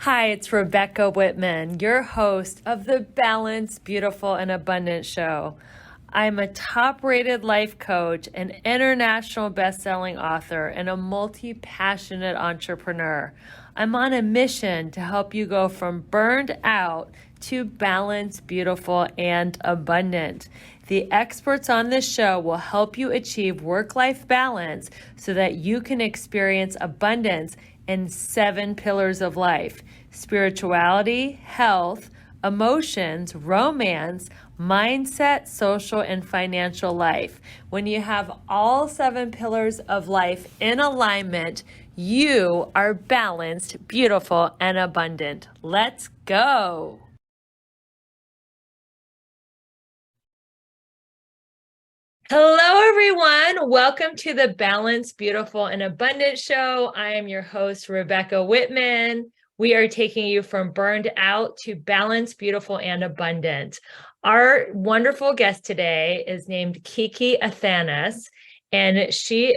Hi, it's Rebecca Whitman, your host of the Balanced, Beautiful, and Abundant Show. I'm a top-rated life coach, an international best-selling author, and a multi-passionate entrepreneur. I'm on a mission to help you go from burned out to balanced, beautiful, and abundant. The experts on this show will help you achieve work-life balance so that you can experience abundance in 7 pillars of life: spirituality, health, emotions, romance, mindset, social, and financial life. When you have all 7 pillars of life in alignment, you are balanced, beautiful, and abundant. Let's go. Hello, everyone. Welcome to the Balanced, Beautiful, and Abundant Show. I am your host, Rebecca Whitman. We are taking you from burned out to balanced, beautiful, and abundant. Our wonderful guest today is named Kiki Athanas. And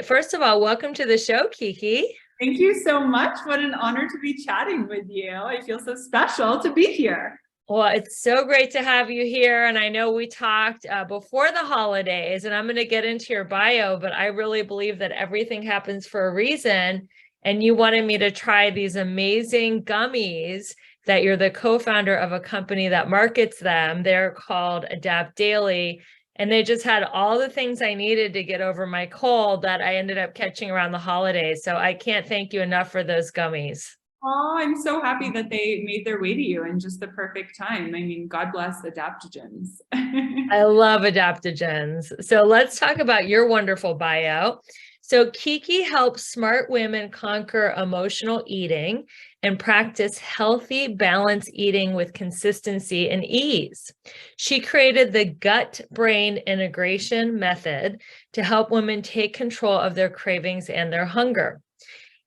first of all, welcome to the show, Kiki. Thank you so much. What an honor to be chatting with you. I feel so special to be here. Well, it's so great to have you here. And I know we talked before the holidays, and I'm going to get into your bio, but I really believe that everything happens for a reason. And you wanted me to try these amazing gummies that you're the co-founder of a company that markets them. They're called Adapt Daily. And they just had all the things I needed to get over my cold that I ended up catching around the holidays. So I can't thank you enough for those gummies. Oh, I'm so happy that they made their way to you in just the perfect time. I mean, God bless adaptogens. I love adaptogens. So let's talk about your wonderful bio. So Kiki helps smart women conquer emotional eating and practice healthy, balanced eating with consistency and ease. She created the gut-brain integration method to help women take control of their cravings and their hunger.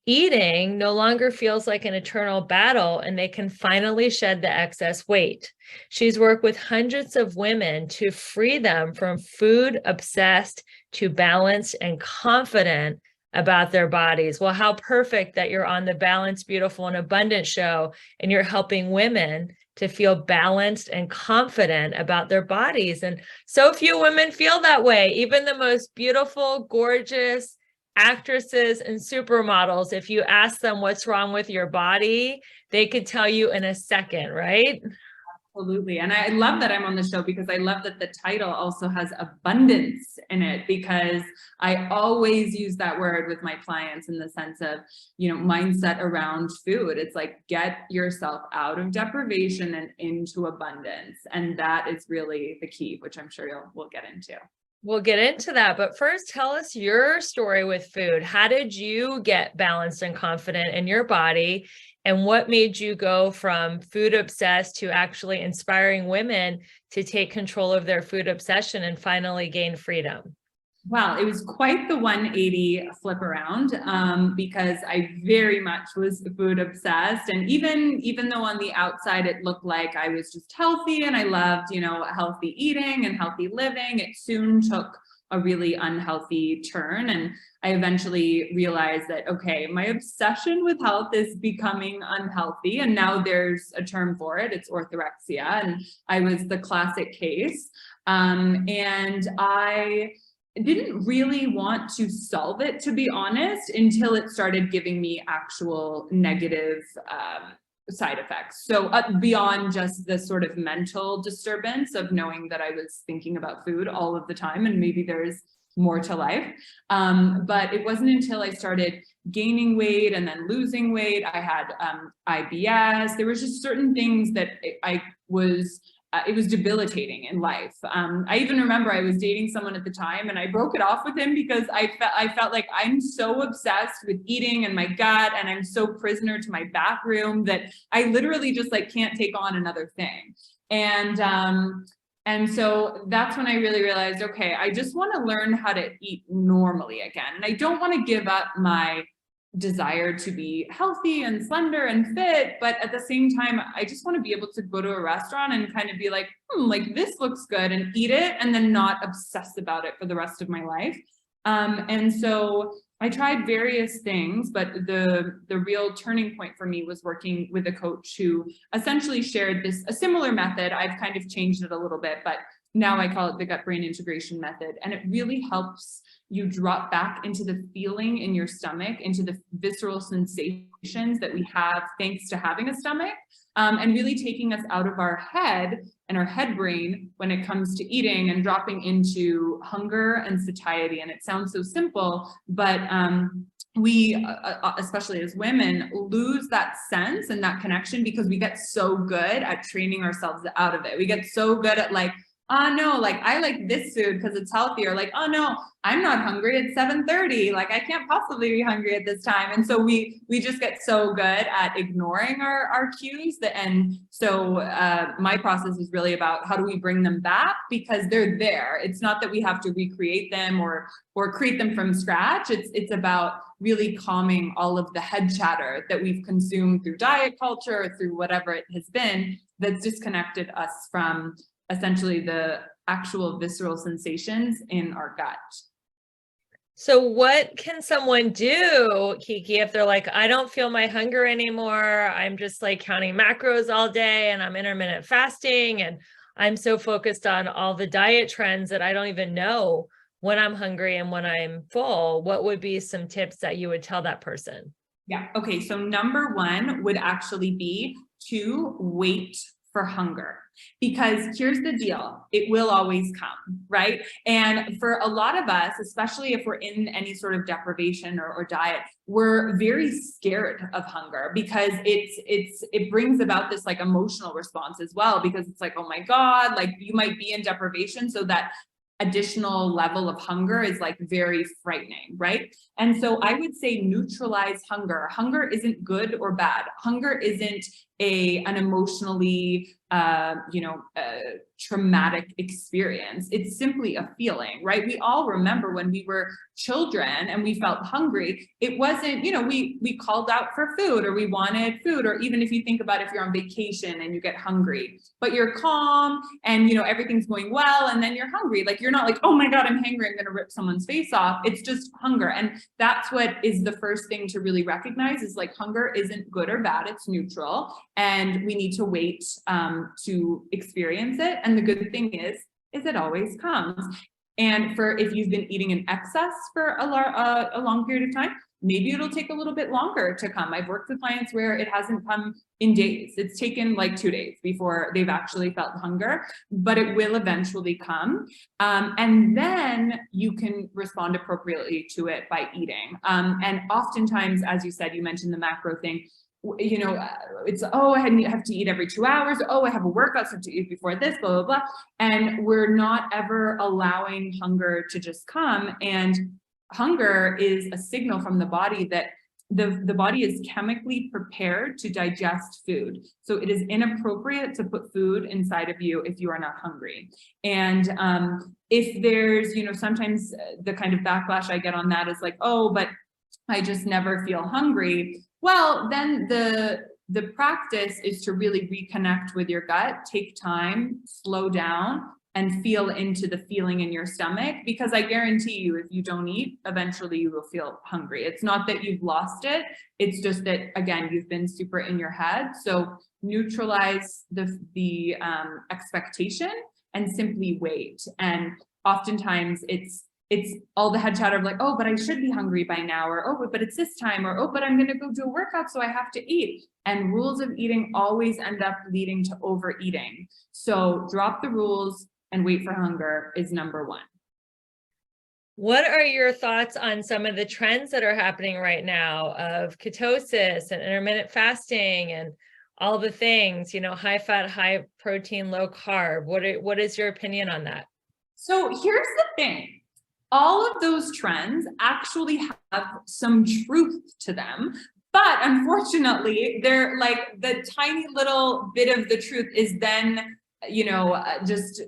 Eating no longer feels like an eternal battle, and they can finally shed the excess weight. She's worked with hundreds of women to free them from food obsessed to balanced and confident about their bodies. Well, how perfect that you're on the Balanced, Beautiful, and Abundant show, and you're helping women to feel balanced and confident about their bodies. And so few women feel that way. Even the most beautiful, gorgeous actresses and supermodels, if you ask them what's wrong with your body, they could tell you in a second, right? Absolutely. And I love that I'm on the show because I love that the title also has abundance in it, because I always use that word with my clients in the sense of, mindset around food. It's like, get yourself out of deprivation and into abundance. And that is really the key, which I'm sure we'll get into. We'll get into that. But first, tell us your story with food. How did you get balanced and confident in your body? And what made you go from food obsessed to actually inspiring women to take control of their food obsession and finally gain freedom? Wow, it was quite the 180 flip around, because I very much was food obsessed. And even though on the outside it looked like I was just healthy and I loved, healthy eating and healthy living, it soon took a really unhealthy turn. And I eventually realized that, okay, my obsession with health is becoming unhealthy. And now there's a term for it. It's orthorexia. And I was the classic case. And I didn't really want to solve it, to be honest, until it started giving me actual negative side effects. So beyond just the sort of mental disturbance of knowing that I was thinking about food all of the time, and maybe there's more to life. But it wasn't until I started gaining weight and then losing weight. I had IBS. There was just certain things that it was debilitating in life. I even remember I was dating someone at the time and I broke it off with him because I felt like I'm so obsessed with eating and my gut, and I'm so prisoner to my bathroom that I literally just can't take on another thing. And so that's when I really realized, okay, I just want to learn how to eat normally again. And I don't want to give up my desire to be healthy and slender and fit, but at the same time, I just want to be able to go to a restaurant and kind of be like, this looks good, and eat it, and then not obsess about it for the rest of my life. And so I tried various things, but the real turning point for me was working with a coach who essentially shared a similar method. I've kind of changed it a little bit, but now I call it the gut brain integration method. And it really helps you drop back into the feeling in your stomach, into the visceral sensations that we have thanks to having a stomach, and really taking us out of our head and our head brain when it comes to eating and dropping into hunger and satiety. And it sounds so simple, but we, especially as women, lose that sense and that connection because we get so good at training ourselves out of it. We get so good at like, oh no, like I like this food because it's healthier. Like, oh no, I'm not hungry. It's 7:30. Like I can't possibly be hungry at this time. And so we just get so good at ignoring our cues and so my process is really about how do we bring them back because they're there. It's not that we have to recreate them or create them from scratch. It's about really calming all of the head chatter that we've consumed through diet culture or through whatever it has been that's disconnected us from essentially the actual visceral sensations in our gut. So what can someone do, Kiki, if they're like, I don't feel my hunger anymore, I'm just like counting macros all day and I'm intermittent fasting and I'm so focused on all the diet trends that I don't even know when I'm hungry and when I'm full? What would be some tips that you would tell that person? Yeah, okay, so number one would actually be to wait for hunger. Because here's the deal, it will always come, right? And for a lot of us, especially if we're in any sort of deprivation or diet, we're very scared of hunger because it brings about this like emotional response as well, because it's like, oh my God, like you might be in deprivation, so that additional level of hunger is like very frightening, right? And so I would say neutralize hunger. Hunger isn't good or bad. Hunger isn't an emotionally traumatic experience. It's simply a feeling, right? We all remember when we were children and we felt hungry. It wasn't, we called out for food or we wanted food, or even if you think about if you're on vacation and you get hungry, but you're calm and everything's going well, and then you're hungry. Like you're not like, oh my God, I'm hungry, I'm gonna rip someone's face off. It's just hunger. And that's what is the first thing to really recognize is like hunger isn't good or bad, it's neutral. And we need to wait to experience it. And the good thing is it always comes. And if you've been eating in excess for a long period of time, maybe it'll take a little bit longer to come. I've worked with clients where it hasn't come in days. It's taken like 2 days before they've actually felt hunger, but it will eventually come. And then you can respond appropriately to it by eating. And oftentimes, as you said, you mentioned the macro thing, it's, oh, I have to eat every 2 hours. Oh, I have a workout, so I have to eat before this, blah, blah, blah. And we're not ever allowing hunger to just come. And hunger is a signal from the body that the body is chemically prepared to digest food. So it is inappropriate to put food inside of you if you are not hungry. And if there's, sometimes the kind of backlash I get on that is like, oh, but I just never feel hungry. Well, then the practice is to really reconnect with your gut, take time, slow down, and feel into the feeling in your stomach, because I guarantee you, if you don't eat, eventually you will feel hungry. It's not that you've lost it. It's just that, again, you've been super in your head. So neutralize the expectation and simply wait. And oftentimes it's all the head chatter of like, oh, but I should be hungry by now, or oh, but it's this time, or oh, but I'm going to go do a workout, so I have to eat. And rules of eating always end up leading to overeating. So drop the rules and wait for hunger is number one. What are your thoughts on some of the trends that are happening right now of ketosis and intermittent fasting and all the things, high fat, high protein, low carb? What is your opinion on that? So here's the thing. All of those trends actually have some truth to them, but unfortunately, they're like the tiny little bit of the truth is then, just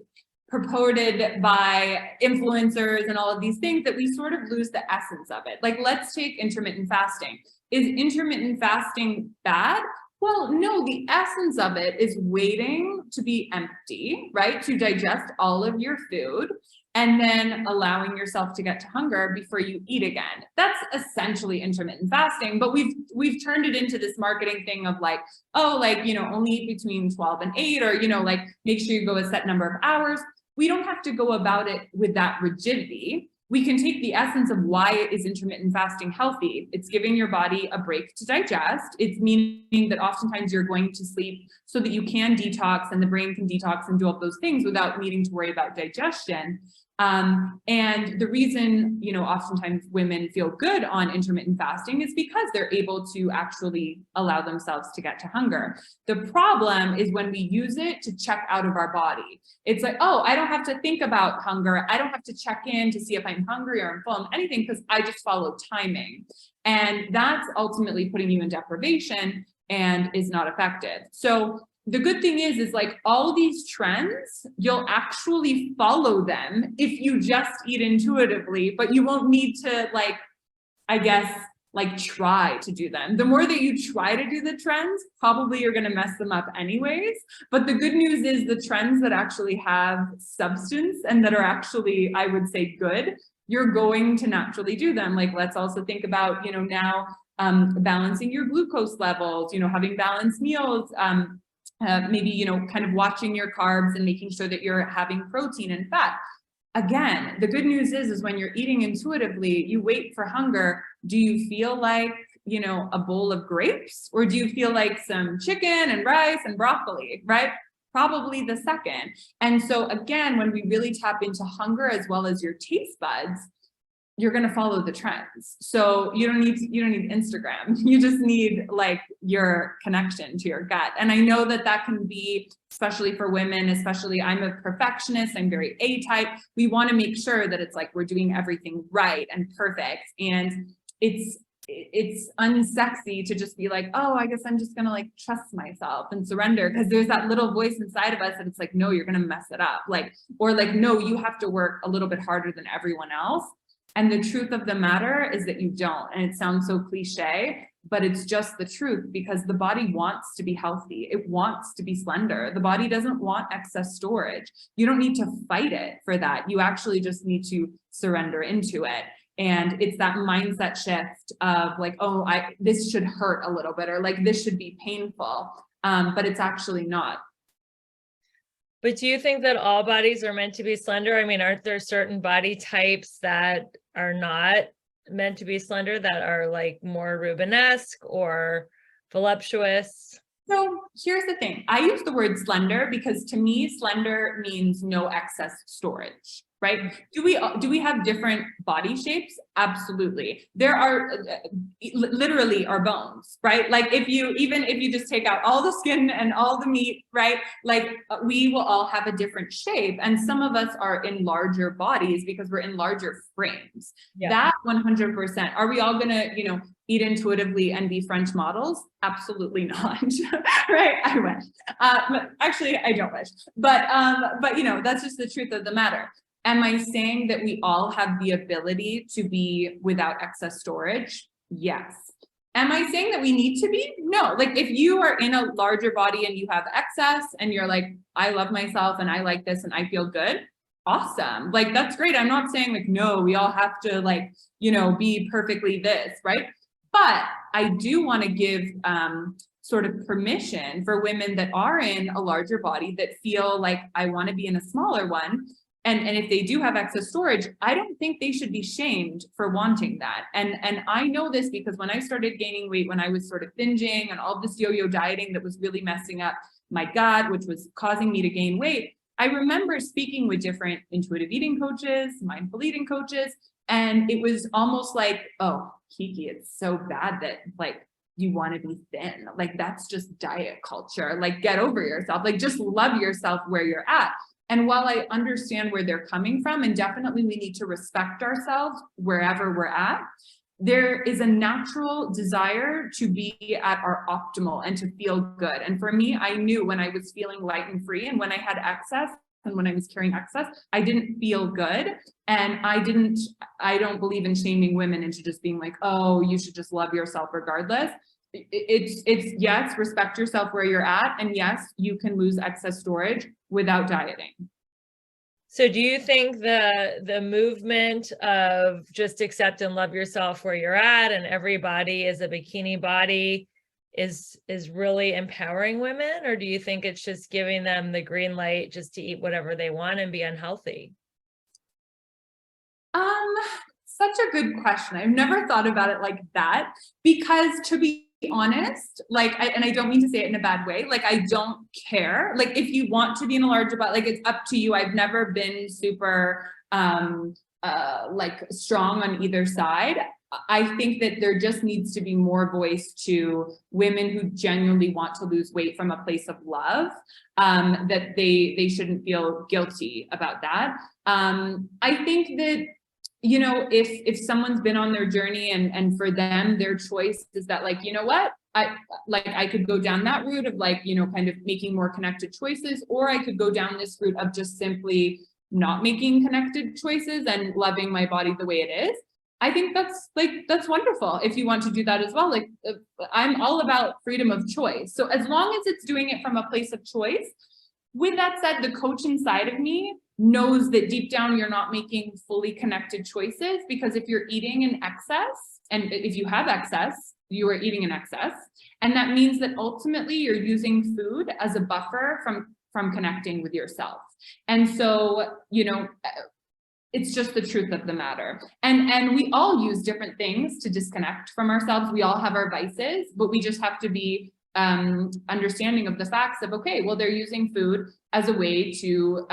purported by influencers and all of these things that we sort of lose the essence of it. Like, let's take intermittent fasting. Is intermittent fasting bad? Well, no, the essence of it is waiting to be empty, right? To digest all of your food and then allowing yourself to get to hunger before you eat again. That's essentially intermittent fasting, but we've turned it into this marketing thing of like, oh, like, only eat between 12 and 8, or, like, make sure you go a set number of hours. We don't have to go about it with that rigidity. We can take the essence of why is intermittent fasting healthy. It's giving your body a break to digest. It's meaning that oftentimes you're going to sleep so that you can detox and the brain can detox and do all those things without needing to worry about digestion. And the reason, oftentimes women feel good on intermittent fasting is because they're able to actually allow themselves to get to hunger. The problem is when we use it to check out of our body. It's like, oh, I don't have to think about hunger. I don't have to check in to see if I'm hungry or I'm full, anything, because I just follow timing. And that's ultimately putting you in deprivation and is not effective. So the good thing is like all these trends, you'll actually follow them if you just eat intuitively, but you won't need to try to do them. The more that you try to do the trends, probably you're going to mess them up anyways. But the good news is the trends that actually have substance and that are actually, I would say, good, you're going to naturally do them. Like, let's also think about, now balancing your glucose levels, having balanced meals, maybe, kind of watching your carbs and making sure that you're having protein and fat. Again, the good news is when you're eating intuitively, you wait for hunger. Do you feel like, a bowl of grapes, or do you feel like some chicken and rice and broccoli, right? Probably the second. And so again, when we really tap into hunger as well as your taste buds, you're going to follow the trends. So you don't need Instagram. You just need like your connection to your gut. And I know that can be, especially for women, especially I'm a perfectionist, I'm very A-type. We want to make sure that it's like we're doing everything right and perfect. And it's unsexy to just be like, oh, I guess I'm just going to like trust myself and surrender, because there's that little voice inside of us that it's like, no, you're going to mess it up. Or no, you have to work a little bit harder than everyone else. And the truth of the matter is that you don't. And it sounds so cliche, but it's just the truth, because the body wants to be healthy. It wants to be slender. The body doesn't want excess storage. You don't need to fight it for that. You actually just need to surrender into it. And it's that mindset shift of like, oh, this should hurt a little bit, or like this should be painful, but it's actually not. But do you think that all bodies are meant to be slender? I mean, aren't there certain body types that are not meant to be slender, that are like more Rubenesque or voluptuous? So here's the thing. I use the word slender because to me, slender means no excess storage, right? Do we have different body shapes? Absolutely. There are literally our bones, right? Like even if you just take out all the skin and all the meat, right? Like we will all have a different shape. And some of us are in larger bodies because we're in larger frames. Yeah. That 100%. Are we all gonna, eat intuitively and be French models? Absolutely not. Right? I wish. Actually, I don't wish. But that's just the truth of the matter. Am I saying that we all have the ability to be without excess storage? Yes. Am I saying that we need to be? No. Like if you are in a larger body and you have excess and you're like, I love myself and I like this and I feel good, awesome. Like that's great. I'm not saying like, no, we all have to like, be perfectly this, right? But I do want to give sort of permission for women that are in a larger body that feel like I want to be in a smaller one. And if they do have excess storage, I don't think they should be shamed for wanting that. And I know this because when I started gaining weight, when I was sort of binging and all this yo-yo dieting that was really messing up my gut, which was causing me to gain weight, I remember speaking with different intuitive eating coaches, mindful eating coaches, and it was almost like, oh, Kiki, it's so bad that like you want to be thin. Like that's just diet culture. Like get over yourself. Like just love yourself where you're at. And while I understand where they're coming from, and definitely we need to respect ourselves wherever we're at, there is a natural desire to be at our optimal and to feel good. And for me, I knew when I was feeling light and free and when I had excess and when I was carrying excess, I didn't feel good. And I don't believe in shaming women into just being like, oh, you should just love yourself regardless. it's yes, respect yourself where you're at, and yes, you can lose excess storage without dieting. So do you think the movement of just accept and love yourself where you're at and every body is a bikini body is really empowering women, or do you think it's just giving them the green light just to eat whatever they want and be unhealthy? Such a good question. I've never thought about it like that, because to be honest, like, and I don't mean to say it in a bad way, like, I don't care. Like, if you want to be in a larger body, like, it's up to you. I've never been super, like, strong on either side. I think that there just needs to be more voice to women who genuinely want to lose weight from a place of love, that they shouldn't feel guilty about that. I think that, you know, if someone's been on their journey and for them, their choice is that, like, you know what, I could go down that route of, like, you know, kind of making more connected choices, or I could go down this route of just simply not making connected choices and loving my body the way it is. I think that's wonderful if you want to do that as well. Like, I'm all about freedom of choice. So as long as it's doing it from a place of choice. With that said, the coach inside of me knows that deep down you're not making fully connected choices, because if you're eating in excess, and if you have excess, you are eating in excess. And that means that ultimately you're using food as a buffer from connecting with yourself. And so, you know, it's just the truth of the matter. And we all use different things to disconnect from ourselves. We all have our vices, but we just have to be understanding of the facts of, okay, well, they're using food as a way to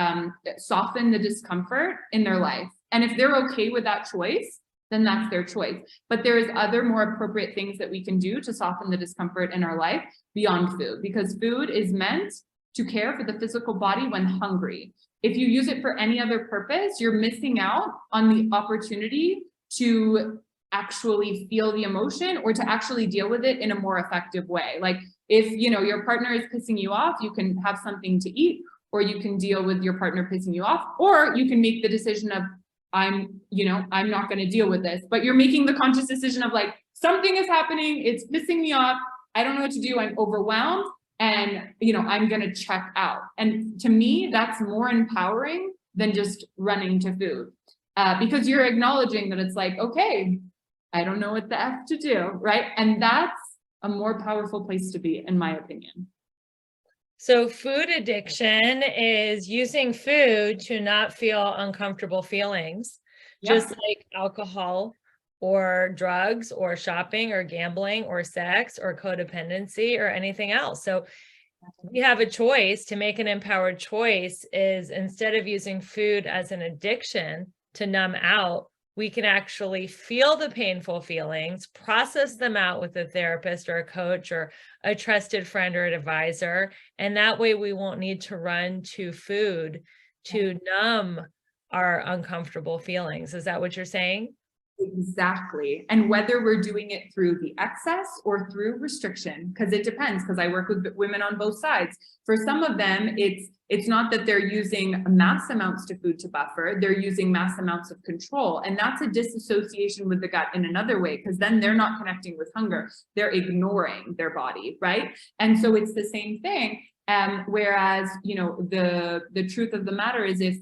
soften the discomfort in their life. And if they're okay with that choice, then that's their choice. But there is other more appropriate things that we can do to soften the discomfort in our life beyond food, because food is meant to care for the physical body when hungry. If you use it for any other purpose, you're missing out on the opportunity to actually feel the emotion or to actually deal with it in a more effective way. Like, if, you know, your partner is pissing you off, you can have something to eat, or you can deal with your partner pissing you off, or you can make the decision of, I'm not going to deal with this, but you're making the conscious decision of, like, something is happening, it's pissing me off, I don't know what to do, I'm overwhelmed, and, you know, I'm going to check out. And to me, that's more empowering than just running to food, because you're acknowledging that it's like, okay, I don't know what the F to do, right? And that's a more powerful place to be, in my opinion. So food addiction is using food to not feel uncomfortable feelings, just like alcohol or drugs or shopping or gambling or sex or codependency or anything else. So we have a choice to make an empowered choice, is instead of using food as an addiction to numb out, we can actually feel the painful feelings, process them out with a therapist or a coach or a trusted friend or an advisor. And that way we won't need to run to food to numb our uncomfortable feelings. Is that what you're saying? Exactly. And whether we're doing it through the excess or through restriction, because it depends, because I work with women on both sides. For some of them, it's not that they're using mass amounts to food to buffer, they're using mass amounts of control. And that's a disassociation with the gut in another way, because then they're not connecting with hunger, they're ignoring their body, right? And so it's the same thing. Whereas, you know, the truth of the matter is, if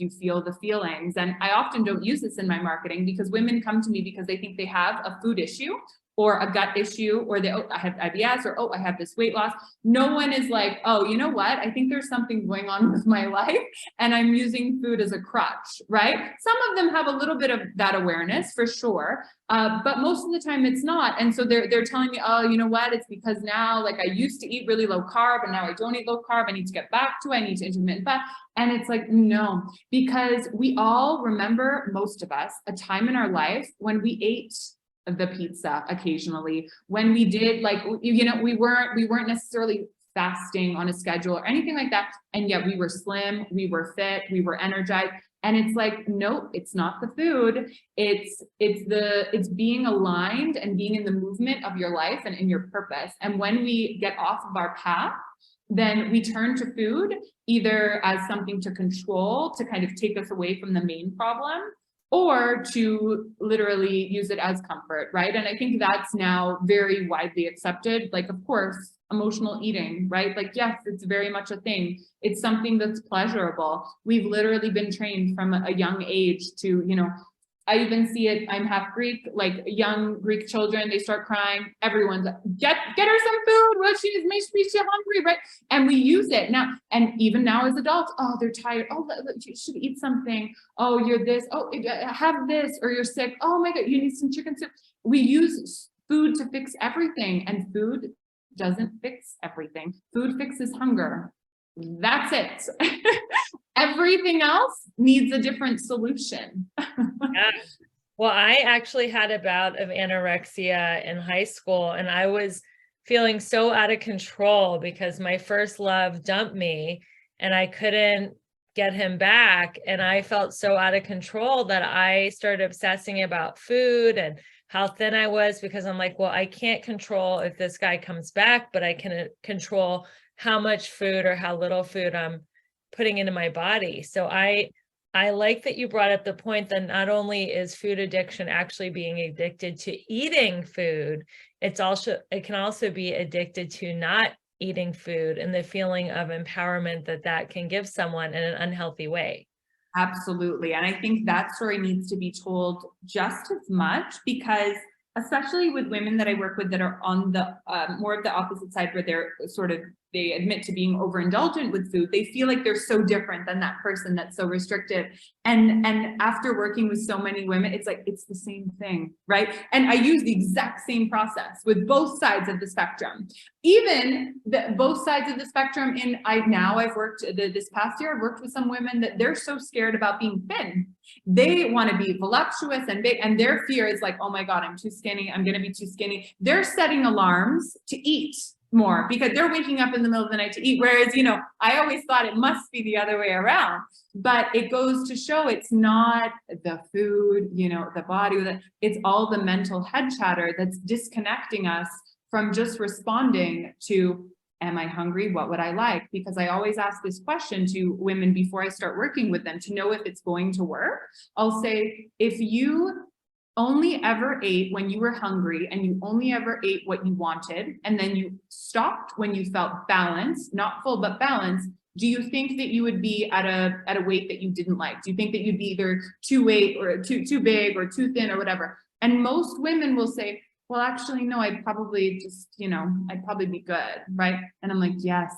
you feel the feelings, and I often don't use this in my marketing, because women come to me because they think they have a food issue or a gut issue, or I have IBS, or I have this weight loss. No one is like, oh, you know what? I think there's something going on with my life and I'm using food as a crutch, right? Some of them have a little bit of that awareness for sure, but most of the time it's not. And so they're telling me, oh, you know what? It's because now, like, I used to eat really low carb and now I don't eat low carb. I need to get back to it. I need to intermittent fast. And it's like, no, because we all remember, most of us, a time in our life when we ate the pizza occasionally, when we did, like, you know, we weren't necessarily fasting on a schedule or anything like that, and yet we were slim, we were fit, we were energized. And it's like, no, it's not the food, it's being aligned and being in the movement of your life and in your purpose. And when we get off of our path, then we turn to food either as something to control, to kind of take us away from the main problem, or to literally use it as comfort, right? And I think that's now very widely accepted. Like, of course, emotional eating, right? Like, yes, it's very much a thing. It's something that's pleasurable. We've literally been trained from a young age to, I even see it, I'm half Greek, like young Greek children, they start crying, everyone's like, get her some food, well, she's hungry, right? And we use it now, and even now as adults, oh, they're tired, oh, you should eat something, oh, you're this, oh, have this, or you're sick, oh my God, you need some chicken soup. We use food to fix everything, and food doesn't fix everything. Food fixes hunger. That's it. Everything else needs a different solution. Yeah. Well, I actually had a bout of anorexia in high school, and I was feeling so out of control because my first love dumped me and I couldn't get him back. And I felt so out of control that I started obsessing about food and how thin I was, because I'm like, well, I can't control if this guy comes back, but I can control how much food or how little food I'm putting into my body. So I like that you brought up the point that not only is food addiction actually being addicted to eating food, it can also be addicted to not eating food and the feeling of empowerment that can give someone in an unhealthy way. Absolutely. And I think that story needs to be told just as much, because especially with women that I work with that are on the more of the opposite side, where they admit to being overindulgent with food, they feel like they're so different than that person that's so restrictive. And after working with so many women, it's like, it's the same thing, right? And I use the exact same process with both sides of the spectrum. Even both sides of the spectrum. I've worked this past year, I've worked with some women that they're so scared about being thin. They want to be voluptuous and big, and their fear is like, oh my God, I'm too skinny, I'm going to be too skinny. They're setting alarms to eat more because they're waking up in the middle of the night to eat. Whereas, I always thought it must be the other way around, but it goes to show it's not the food, the body, it's all the mental head chatter that's disconnecting us from just responding to, am I hungry? What would I like? Because I always ask this question to women before I start working with them to know if it's going to work. I'll say, if you only ever ate when you were hungry and you only ever ate what you wanted, and then you stopped when you felt balanced, not full, but balanced, do you think that you would be at a weight that you didn't like? Do you think that you'd be either too weight or too big or too thin or whatever? And most women will say, well, actually, no, I'd probably just, I'd probably be good, right? And I'm like, yes,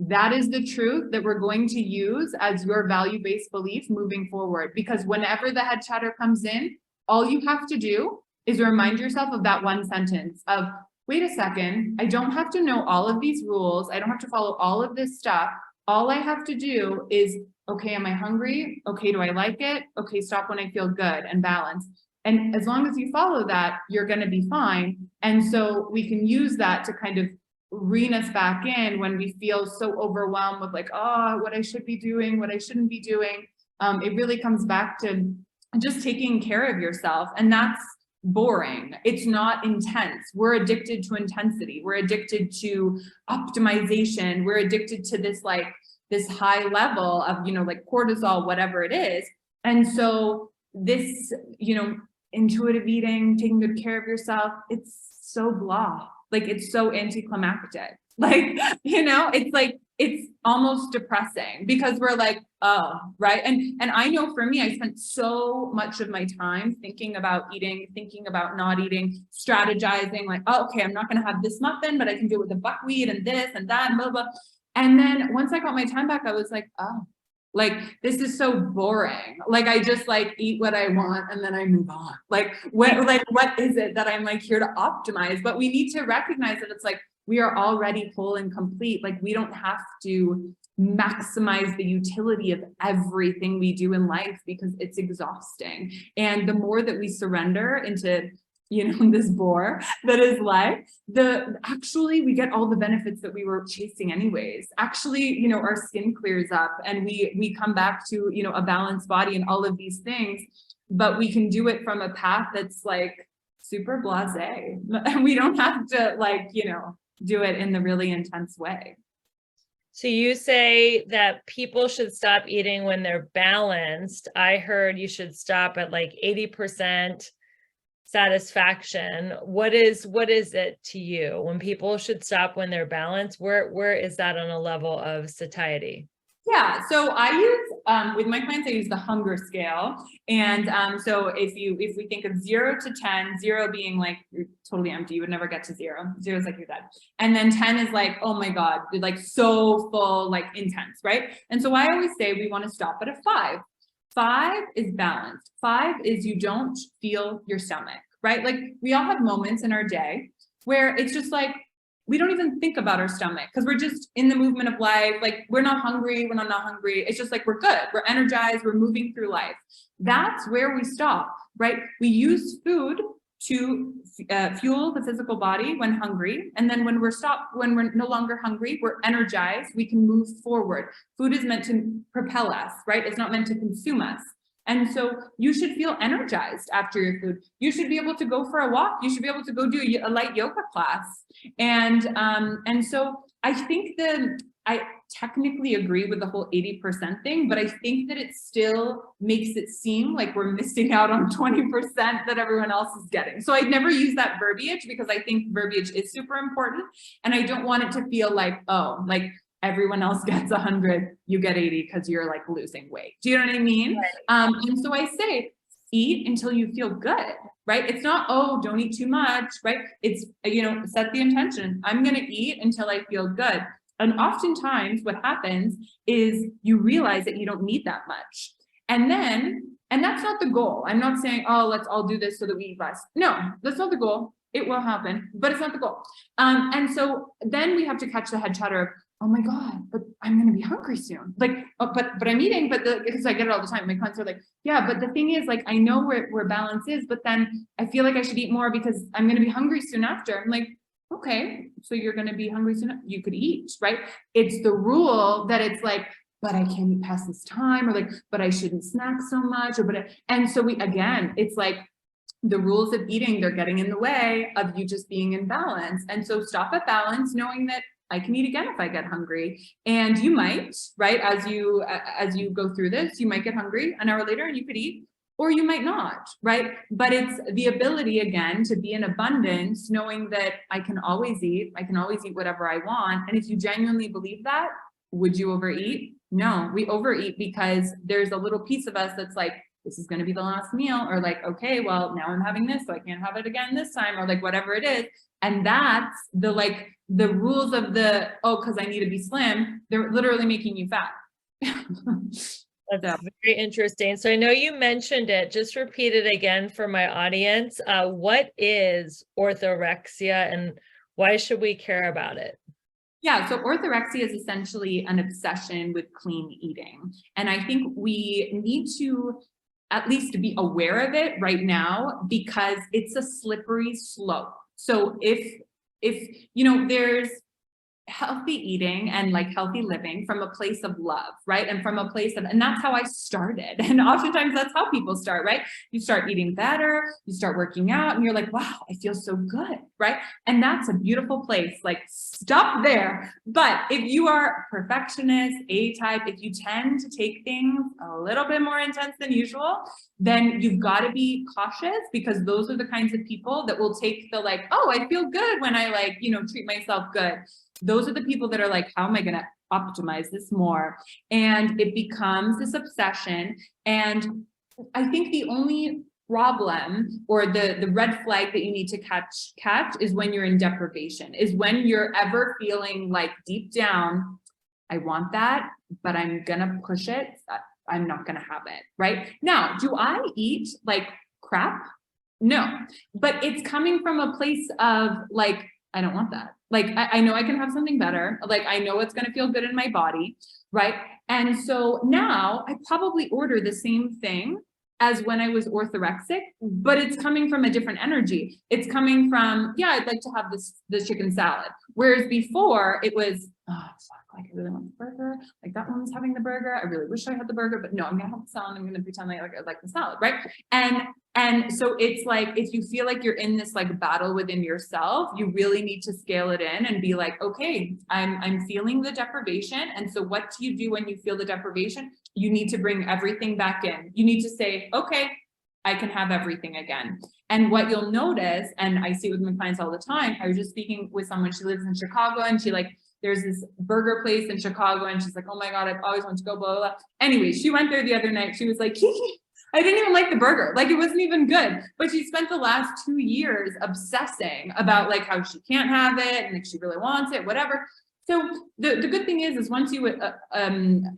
that is the truth that we're going to use as your value-based belief moving forward. Because whenever the head chatter comes in, all you have to do is remind yourself of that one sentence of, wait a second, I don't have to know all of these rules. I don't have to follow all of this stuff. All I have to do is, okay, am I hungry? Okay, do I like it? Okay, stop when I feel good and balanced. And as long as you follow that, you're going to be fine. And so we can use that to kind of rein us back in when we feel so overwhelmed with like, oh, what I should be doing, what I shouldn't be doing. It really comes back to just taking care of yourself. And that's boring. It's not intense. We're addicted to intensity. We're addicted to optimization. We're addicted to this high level of, like cortisol, whatever it is. And so this, intuitive eating, taking good care of yourself, it's so blah. Like, it's so anticlimactic. Like, it's like, it's almost depressing because we're like, oh, right. And I know for me, I spent so much of my time thinking about eating, thinking about not eating, strategizing, like, oh, okay, I'm not going to have this muffin, but I can do it with the buckwheat and this and that, and blah, blah. And then once I got my time back, I was like, oh, like, this is so boring. Like, I just eat what I want and then I move on. Like, what is it that I'm here to optimize? But we need to recognize that it's like, we are already whole and complete. Like, we don't have to maximize the utility of everything we do in life because it's exhausting. And the more that we surrender into, this bore that is life, actually we get all the benefits that we were chasing anyways. Actually, our skin clears up and we come back to, a balanced body and all of these things, but we can do it from a path that's super blasé. And we don't have to do it in the really intense way. So you say that people should stop eating when they're balanced. I heard you should stop at like 80% satisfaction. What is it to you when people should stop when they're balanced? Where is that on a level of satiety? Yeah, so I use with my clients, I use the hunger scale. And so if we think of 0 to 10, 0 being like you're totally empty, you would never get to 0. 0 is like you're dead. And then 10 is like, oh my God, you're like so full, like intense, right? And so I always say we want to stop at a 5. 5 is balanced. 5 is you don't feel your stomach, right? Like we all have moments in our day where it's just like, we don't even think about our stomach because we're just in the movement of life. Like we're not hungry, we're not hungry. It's just like we're good, we're energized, we're moving through life. That's where we stop, right? We use food to fuel the physical body when hungry. And then when we're no longer hungry, we're energized, we can move forward. Food is meant to propel us, right? It's not meant to consume us. And so you should feel energized after your food. You should be able to go for a walk. You should be able to go do a light yoga class. And so I think I technically agree with the whole 80% thing, but I think that it still makes it seem like we're missing out on 20% that everyone else is getting. So I'd never use that verbiage because I think verbiage is super important. And I don't want it to feel like, oh, like everyone else gets 100, you get 80 because you're like losing weight. Do you know what I mean? Right. And so I say, eat until you feel good, right? It's not, oh, don't eat too much, right? It's, set the intention. I'm going to eat until I feel good. And oftentimes what happens is you realize that you don't need that much. And that's not the goal. I'm not saying, oh, let's all do this so that we eat less. No, that's not the goal. It will happen, but it's not the goal. And so then we have to catch the head chatter of, oh my God, but I'm going to be hungry soon. Like, oh, but I'm eating, because I get it all the time. My clients are like, yeah, but the thing is like, I know where balance is, but then I feel like I should eat more because I'm going to be hungry soon after. I'm like, okay, so you're going to be hungry soon. You could eat, right? It's the rule that it's like, but I can't eat past this time, or like, but I shouldn't snack so much, and so it's like, the rules of eating, they're getting in the way of you just being in balance. And so stop at balance, knowing that I can eat again if I get hungry. And you might, right? As you go through this, you might get hungry an hour later and you could eat, or you might not, right? But it's the ability, again, to be in abundance, knowing that I can always eat whatever I want. And if you genuinely believe that, would you overeat? No, we overeat because there's a little piece of us that's like, this is going to be the last meal, or like, okay, well, now I'm having this, so I can't have it again this time, or like whatever it is. And that's the rules of because I need to be slim, they're literally making you fat. That's very interesting. So I know you mentioned it, just repeat it again for my audience. What is orthorexia and why should we care about it? Yeah, so orthorexia is essentially an obsession with clean eating. And I think we need to at least be aware of it right now because it's a slippery slope. So if there's healthy eating and like healthy living from a place of love, right? And from a place of, and that's how I started. And oftentimes that's how people start, right? You start eating better, you start working out, and you're like, wow, I feel so good, right? And that's a beautiful place. Like, stop there. But if you are perfectionist, A-type, if you tend to take things a little bit more intense than usual, then you've got to be cautious because those are the kinds of people that will take the like, oh, I feel good when I treat myself good. Those are the people that are like, how am I going to optimize this more? And it becomes this obsession. And I think the only problem or the red flag that you need to catch is when you're in deprivation, is when you're ever feeling like deep down, I want that, but I'm going to push it. I'm not going to have it. Right now, do I eat like crap? No, but it's coming from a place of like, I don't want that. Like, I know I can have something better. Like, I know it's going to feel good in my body. Right. And so now I probably order the same thing as when I was orthorexic, but it's coming from a different energy. It's coming from, yeah, I'd like to have this chicken salad. Whereas before it was, oh, fuck, like I really want the burger. Like that one's having the burger. I really wish I had the burger, but no, I'm gonna have the salad. I'm gonna pretend like I like the salad, right? And so it's like, if you feel like you're in this like battle within yourself, you really need to scale it in and be like, okay, I'm feeling the deprivation. And so what do you do when you feel the deprivation? You need to bring everything back in. You need to say, okay, I can have everything again. And what you'll notice, and I see it with my clients all the time, I was just speaking with someone, she lives in Chicago, and she like, there's this burger place in Chicago, and she's like, oh my God, I've always wanted to go, blah, blah, blah. Anyway, she went there the other night. She was like, Kiki, I didn't even like the burger. Like it wasn't even good, but she spent the last 2 years obsessing about like how she can't have it and like she really wants it, whatever. So the good thing is once you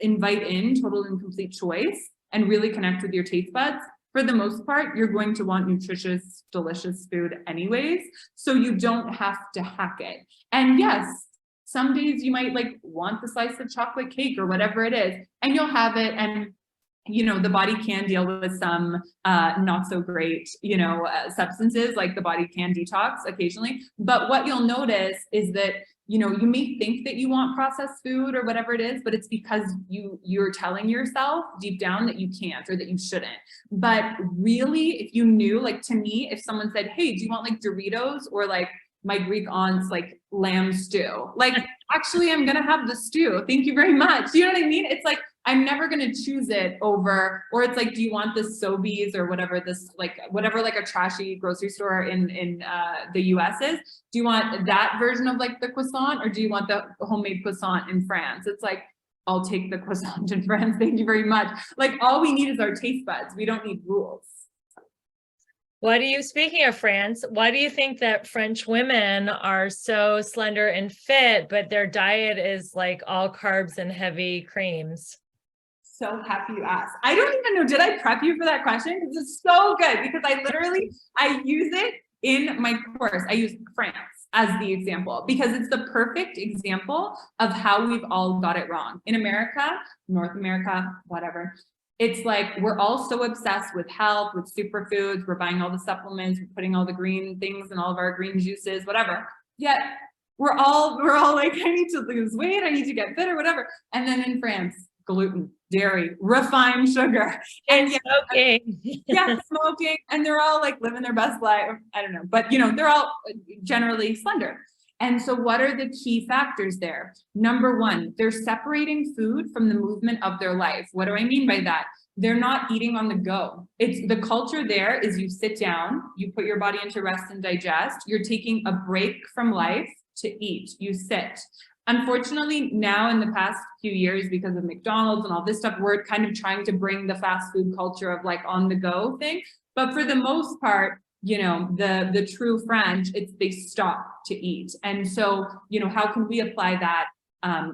invite in total and complete choice and really connect with your taste buds, for the most part, you're going to want nutritious, delicious food anyways. So you don't have to hack it. And yes, some days you might like want the slice of chocolate cake or whatever it is, and you'll have it. And you know, the body can deal with some not so great, you know, substances, like the body can detox occasionally. But what you'll notice is that, you know, you may think that you want processed food or whatever it is, but it's because you're telling yourself deep down that you can't or that you shouldn't. But really, if you knew, like to me, if someone said, hey, do you want like Doritos or like my Greek aunt's like lamb stew? Like, actually, I'm gonna have the stew. Thank you very much. You know what I mean? It's like, I'm never going to choose it over, or it's like, do you want this Sobeys or whatever this, like whatever, like a trashy grocery store in the US is, do you want that version of like the croissant, or do you want the homemade croissant in France? It's like, I'll take the croissant in France. Thank you very much. Like all we need is our taste buds. We don't need rules. Speaking of France, why do you think that French women are so slender and fit, but their diet is like all carbs and heavy creams? So happy you asked. I don't even know, did I prep you for that question? Because it's so good, because I use it in my course. I use France as the example because it's the perfect example of how we've all got it wrong. In America, North America, whatever, it's like we're all so obsessed with health, with superfoods, we're buying all the supplements, we're putting all the green things in all of our green juices, whatever. Yet we're all like, I need to lose weight, I need to get fit or whatever. And then in France, gluten, dairy, refined sugar, and smoking. Yeah, smoking, and they're all like living their best life. I don't know, but you know, they're all generally slender. And so what are the key factors there? Number one, they're separating food from the movement of their life. What do I mean by that? They're not eating on the go. It's the culture there is you sit down, you put your body into rest and digest. You're taking a break from life to eat. You sit. Unfortunately, now in the past few years, because of McDonald's and all this stuff, we're kind of trying to bring the fast food culture of like on the go thing. But for the most part, you know, the true French, it's they stop to eat. And so, you know, how can we apply that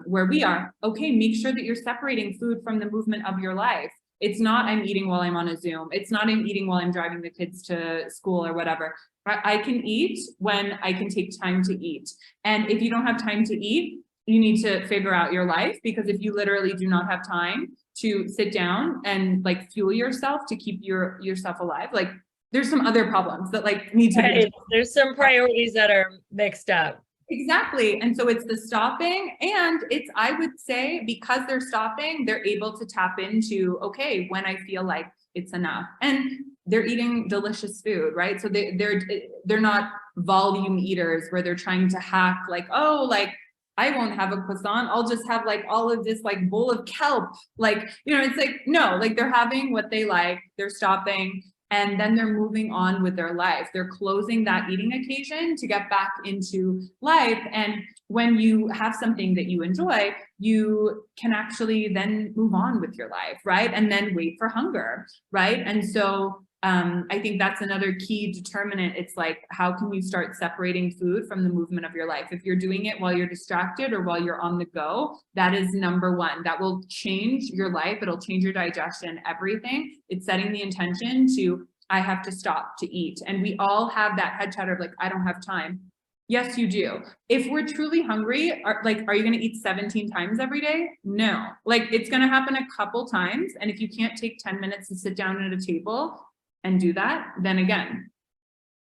where we are? Okay, make sure that you're separating food from the movement of your life. It's not I'm eating while I'm on a Zoom. It's not I'm eating while I'm driving the kids to school or whatever. I can eat when I can take time to eat. And if you don't have time to eat, you need to figure out your life, because if you literally do not have time to sit down and like fuel yourself to keep yourself alive, like there's some other problems that like need to be. There's some priorities that are mixed up. Exactly. And so it's the stopping, and it's, I would say, because they're stopping, they're able to tap into, okay, when I feel like it's enough, and they're eating delicious food, right? So they're not volume eaters where they're trying to hack like, oh, like I won't have a croissant, I'll just have like all of this like bowl of kelp. Like, you know, it's like, no, like they're having what they like, they're stopping, and then they're moving on with their life. They're closing that eating occasion to get back into life. And when you have something that you enjoy, you can actually then move on with your life, right? And then wait for hunger, right? And so I think that's another key determinant. It's like, how can you start separating food from the movement of your life? If you're doing it while you're distracted or while you're on the go, that is number one. That will change your life. It'll change your digestion, everything. It's setting the intention to, I have to stop to eat. And we all have that head chatter of like, I don't have time. Yes, you do. If we're truly hungry, are you going to eat 17 times every day? No, like it's going to happen a couple times. And if you can't take 10 minutes to sit down at a table and do that, then again,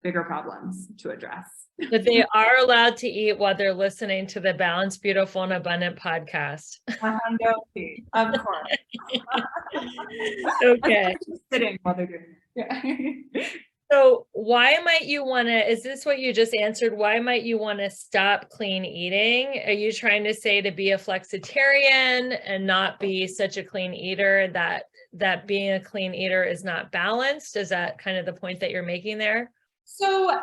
bigger problems to address. But they are allowed to eat while they're listening to the Balanced, Beautiful, and Abundant podcast. Of course. Okay. Sitting while they're doing it. Yeah. So why might you want to, is this what you just answered? Why might you want to stop clean eating? Are you trying to say to be a flexitarian and not be such a clean eater, that being a clean eater is not balanced? Is that kind of the point that you're making there? So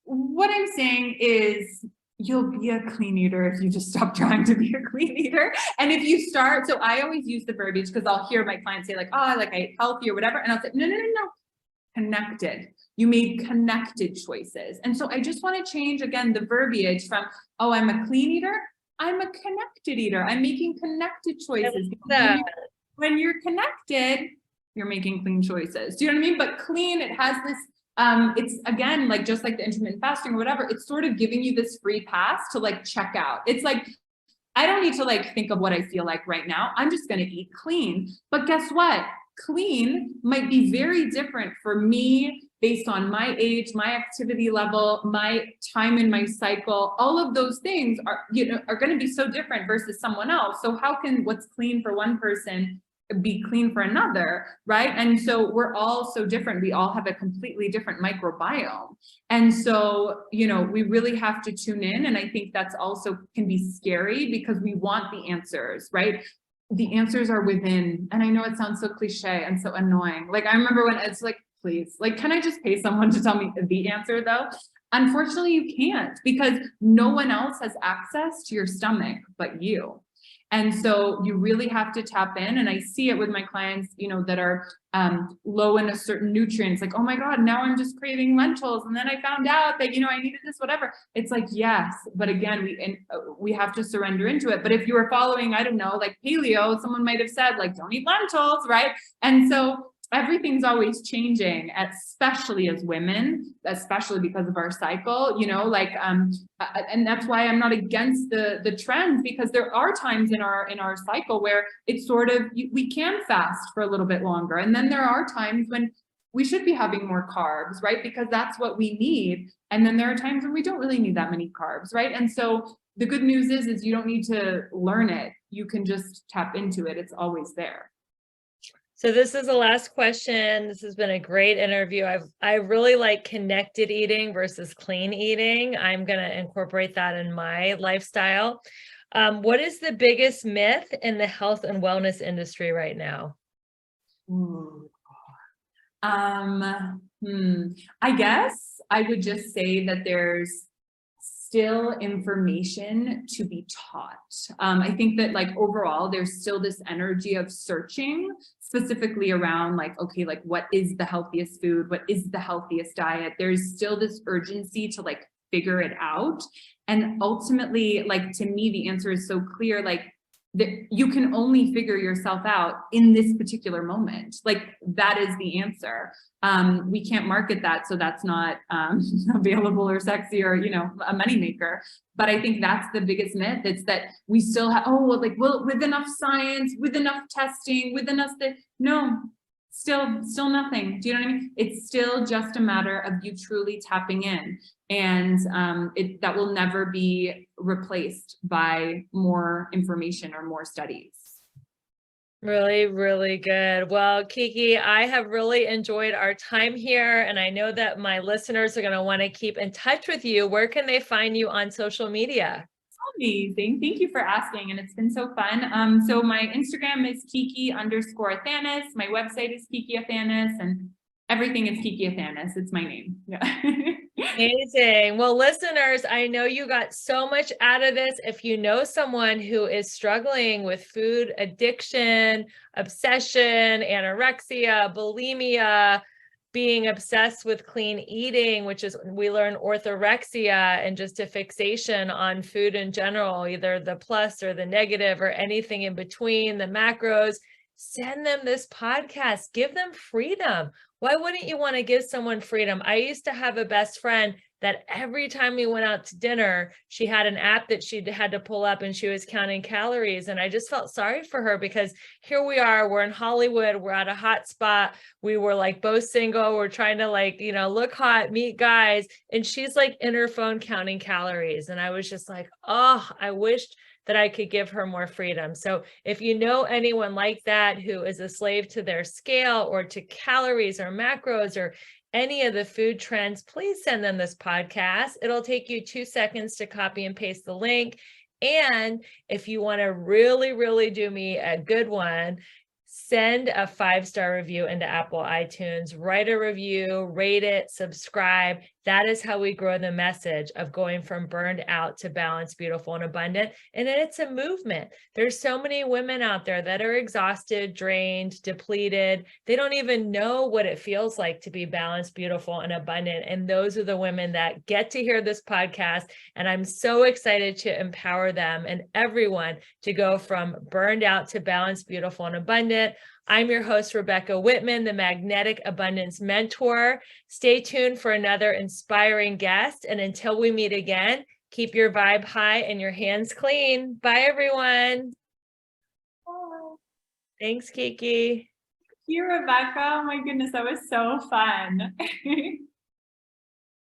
what I'm saying is you'll be a clean eater if you just stop trying to be a clean eater. And if you start, so I always use the verbiage because I'll hear my clients say like, oh, like I ate healthy or whatever. And I'll say, no, connected. You made connected choices. And so I just want to change again the verbiage from, oh, I'm a clean eater. I'm a connected eater. I'm making connected choices. When you're connected, you're making clean choices. Do you know what I mean? But clean, it has this, it's again, like just like the intermittent fasting or whatever, it's sort of giving you this free pass to like check out. It's like, I don't need to like think of what I feel like right now. I'm just going to eat clean. But guess what? Clean might be very different for me based on my age, my activity level, my time in my cycle. All of those things are, are going to be so different versus someone else. So how can what's clean for one person be clean for another, right? And so we're all so different. We all have a completely different microbiome. And so, we really have to tune in. And I think that's also can be scary because we want the answers, right? The answers are within. And I know it sounds so cliche and so annoying. Like I remember when it's like, please, like, can I just pay someone to tell me the answer though? Unfortunately, you can't because no one else has access to your stomach but you. And so you really have to tap in. And I see it with my clients, that are low in a certain nutrients, like, oh my God, now I'm just craving lentils. And then I found out that, I needed this, whatever. It's like, yes, but again, we have to surrender into it. But if you were following, I don't know, like paleo, someone might have said like, don't eat lentils, right? And so everything's always changing, especially as women, especially because of our cycle, and that's why I'm not against the trends, because there are times in our cycle where it's sort of, we can fast for a little bit longer. And then there are times when we should be having more carbs, right? Because that's what we need. And then there are times when we don't really need that many carbs, right? And so the good news is you don't need to learn it. You can just tap into it. It's always there. So this is the last question. This has been a great interview. I really like connected eating versus clean eating. I'm going to incorporate that in my lifestyle. What is the biggest myth in the health and wellness industry right now? I guess I would just say that there's still information to be taught. I think that like overall, there's still this energy of searching specifically around like, okay, like what is the healthiest food? What is the healthiest diet? There's still this urgency to like figure it out. And ultimately, like to me, the answer is so clear, like that you can only figure yourself out in this particular moment. Like that is the answer. We can't market that, so that's not available or sexy or a moneymaker. But I think that's the biggest myth. It's that we still have with enough science, with enough testing, with enough still nothing. Do you know what I mean? It's still just a matter of you truly tapping in, and that will never be replaced by more information or more studies. Really, really good. Well, Kiki, I have really enjoyed our time here, and I know that my listeners are going to want to keep in touch with you. Where can they find you on social media? Amazing. Thank you for asking. And it's been so fun. So my Instagram is Kiki_Athanas. My website is Kiki Athanas, and everything is Kiki Athanas. It's my name. Yeah. Amazing. Well, listeners, I know you got so much out of this. If you know someone who is struggling with food addiction, obsession, anorexia, bulimia, being obsessed with clean eating, which is, we learn orthorexia, and just a fixation on food in general, either the plus or the negative or anything in between, the macros, send them this podcast, give them freedom. Why wouldn't you want to give someone freedom? I used to have a best friend that every time we went out to dinner, she had an app that she had to pull up and she was counting calories. And I just felt sorry for her because here we are, we're in Hollywood, we're at a hot spot. We were like both single, we're trying to like, you know, look hot, meet guys. And she's like in her phone counting calories. And I was just like, oh, I wished that I could give her more freedom. So if you know anyone like that who is a slave to their scale or to calories or macros or any of the food trends, please send them this podcast. It'll take you 2 seconds to copy and paste the link. And if you want to really, really do me a good one, send a 5-star review into Apple iTunes, write a review, rate it, subscribe. That is how we grow the message of going from burned out to balanced, beautiful, and abundant. And it's a movement. There's so many women out there that are exhausted, drained, depleted. They don't even know what it feels like to be balanced, beautiful, and abundant. And those are the women that get to hear this podcast. And I'm so excited to empower them and everyone to go from burned out to balanced, beautiful, and abundant. I'm your host, Rebecca Whitman, the Magnetic Abundance Mentor. Stay tuned for another inspiring guest. And until we meet again, keep your vibe high and your hands clean. Bye, everyone. Bye. Thanks, Kiki. Thank you, Rebecca. Oh my goodness, that was so fun.